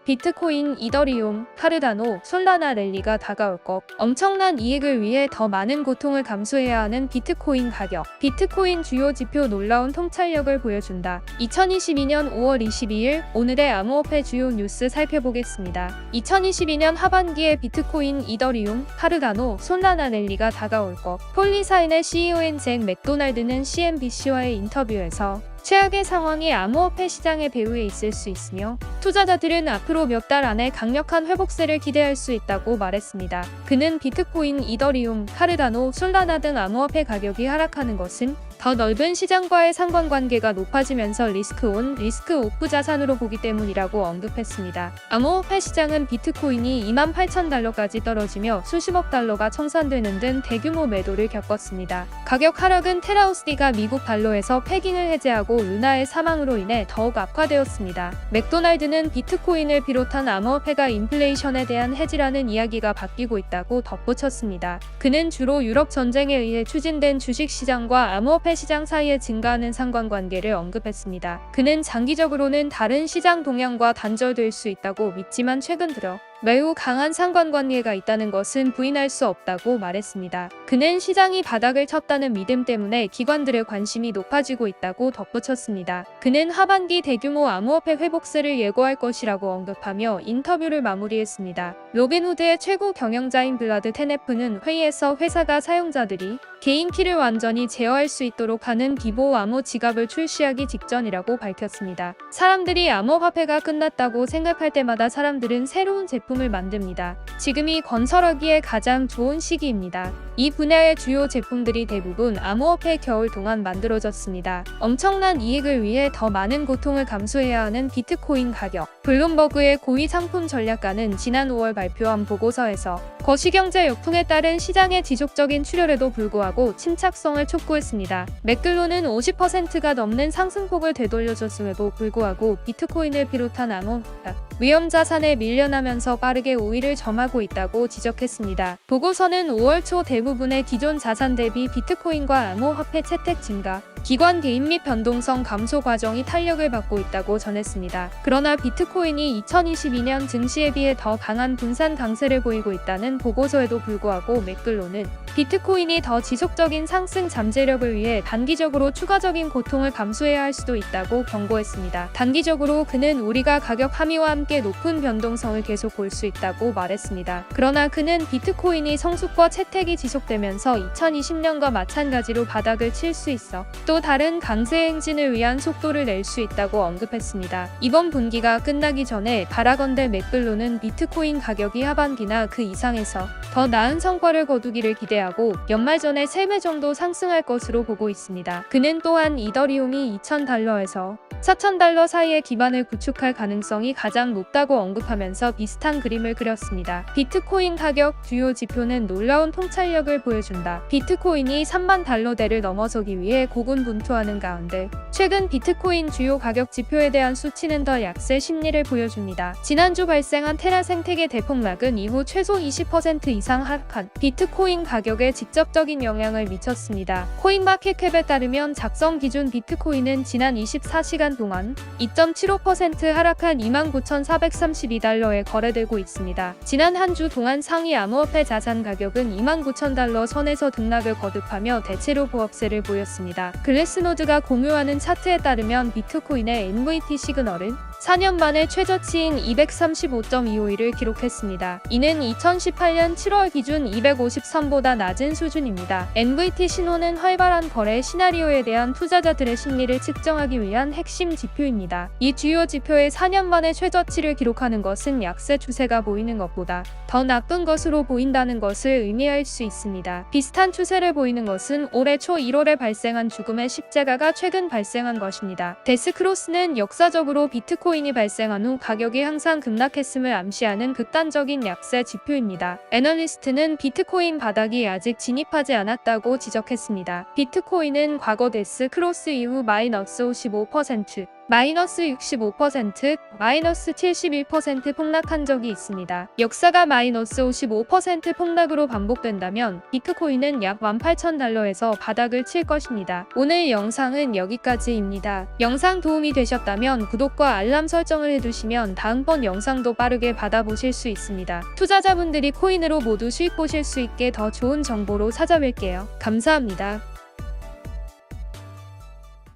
비트코인, 이더리움, 카르다노, 솔라나 랠리가 다가올 것. 엄청난 이익을 위해 더 많은 고통을 감수해야 하는 비트코인 가격. 비트코인 주요 지표 놀라운 통찰력을 보여준다. 2022년 5월 22일 오늘의 암호화폐 주요 뉴스 살펴보겠습니다. 2022년 하반기에 비트코인, 이더리움, 카르다노, 솔라나 랠리가 다가올 것. 폴리사인의 CEO인 잭 맥도날드는 CNBC와의 인터뷰에서 최악의 상황이 암호화폐 시장의 배후에 있을 수 있으며 투자자들은 앞으로 몇 달 안에 강력한 회복세를 기대할 수 있다고 말했습니다. 그는 비트코인, 이더리움, 카르다노, 솔라나 등 암호화폐 가격이 하락하는 것은 더 넓은 시장과의 상관관계가 높아지면서 리스크 온, 리스크 오프 자산으로 보기 때문이라고 언급했습니다. 암호화폐 시장은 비트코인이 28,000달러까지 떨어지며 수십억 달러가 청산되는 등 대규모 매도를 겪었습니다. 가격 하락은 테라우스디가 미국 달러에서 패깅을 해제하고 루나의 사망으로 인해 더욱 악화되었습니다. 맥도날드는 비트코인을 비롯한 암호화폐가 인플레이션에 대한 해지라는 이야기가 바뀌고 있다고 덧붙였습니다. 그는 주로 유럽 전쟁에 의해 추진된 주식시장과 암호화폐 시장 사이에 증가하는 상관관계를 언급했습니다. 그는 장기적으로는 다른 시장 동향과 단절될 수 있다고 믿지만 최근 들어 매우 강한 상관관계가 있다는 것은 부인할 수 없다고 말했습니다. 그는 시장이 바닥을 쳤다는 믿음 때문에 기관들의 관심이 높아지고 있다고 덧붙였습니다. 그는 하반기 대규모 암호화폐 회복세를 예고할 것이라고 언급하며 인터뷰를 마무리했습니다. 로빈후드의 최고 경영자인 블라드 테네프는 회의에서 회사가 사용자들이 개인 키를 완전히 제어할 수 있도록 하는 비보호 암호 지갑을 출시하기 직전이라고 밝혔습니다. 사람들이 암호화폐가 끝났다고 생각할 때마다 사람들은 새로운 제품을 만듭니다. 지금이 건설하기에 가장 좋은 시기입니다. 이 분야의 주요 제품들이 대부분 암호화폐 겨울 동안 만들어졌습니다. 엄청난 이익을 위해 더 많은 고통을 감수해야 하는 비트코인 가격. 블룸버그의 고위 상품 전략가는 지난 5월 발표한 보고서에서 거시경제 역풍에 따른 시장의 지속적인 출혈에도 불구하고 침착성을 촉구했습니다. 맥글로는 50%가 넘는 상승폭을 되돌려줬음에도 불구하고 비트코인을 비롯한 암호화폐 위험 자산에 밀려나면서 빠르게 우위를 점하고 있다고 지적했습니다. 보고서는 5월 초 대부분의 기존 자산 대비 비트코인과 암호화폐 채택 증가, 기관 개입 및 변동성 감소 과정이 탄력을 받고 있다고 전했습니다. 그러나 비트코인이 2022년 증시에 비해 더 강한 분산 강세를 보이고 있다는 보고서에도 불구하고 맥글로는 비트코인이 더 지속적인 상승 잠재력을 위해 단기적으로 추가적인 고통을 감수해야 할 수도 있다고 경고했습니다. 단기적으로 그는 우리가 가격 하미와 함께 높은 변동성을 계속 볼 수 있다고 말했습니다. 그러나 그는 비트코인이 성숙과 채택이 지속되면서 2020년과 마찬가지로 바닥을 칠 수 있어 또 다른 강세 행진을 위한 속도를 낼 수 있다고 언급했습니다. 이번 분기가 끝나기 전에 바라건대 맥글로는 비트코인 가격이 하반기나 그 이상에서 더 나은 성과를 거두기를 기대하고 연말 전에 3배 정도 상승할 것으로 보고 있습니다. 그는 또한 이더리움이 2,000달러에서 4,000달러 사이의 기반을 구축할 가능성이 가장 높다고 언급하면서 비슷한 그림을 그렸습니다. 비트코인 가격 주요 지표는 놀라운 통찰력을 보여준다. 비트코인이 3만 달러대를 넘어서기 위해 고군분투하는 가운데 최근 비트코인 주요 가격 지표에 대한 수치는 더 약세 심리를 보여줍니다. 지난주 발생한 테라 생태계 대폭락은 이후 최소 20% 이상 하락한 비트코인 가격에 직접적인 영향을 미쳤습니다. 코인마켓캡에 따르면 작성 기준 비트코인은 지난 24시간 동안 2.75% 하락한 29,432달러에 거래되고 있습니다. 지난 한 주 동안 상위 암호화폐 자산 가격은 29,000달러 선에서 등락을 거듭하며 대체로 보합세를 보였습니다. 글래스노드가 공유하는 차트에 따르면 비트코인의 NVT 시그널은 4년 만에 최저치인 235.251을 기록했습니다. 이는 2018년 7월 기준 253보다 낮은 수준입니다. NVT 신호는 활발한 거래 시나리오에 대한 투자자들의 심리를 측정하기 위한 핵심 지표입니다. 이 주요 지표의 4년 만에 최저치를 기록하는 것은 약세 추세가 보이는 것보다 더 나쁜 것으로 보인다는 것을 의미할 수 있습니다. 비슷한 추세를 보이는 것은 올해 초 1월에 발생한 죽음의 십자가가 최근 발생한 것입니다. 데스크로스는 역사적으로 비트코인이 발생한 후 가격이 항상 급락했음을 암시하는 극단적인 약세 지표입니다. 애널리스트는 비트코인 바닥이 아직 진입하지 않았다고 지적했습니다. 비트코인은 과거 데스크로스 이후 마이너스 55%, 마이너스 65%, 마이너스 71% 폭락한 적이 있습니다. 역사가 마이너스 55% 폭락으로 반복된다면 비트코인은 약 18,000달러에서 바닥을 칠 것입니다. 오늘 영상은 여기까지입니다. 영상 도움이 되셨다면 구독과 알람 설정을 해두시면 다음번 영상도 빠르게 받아보실 수 있습니다. 투자자분들이 코인으로 모두 수익 보실 수 있게 더 좋은 정보로 찾아뵐게요. 감사합니다.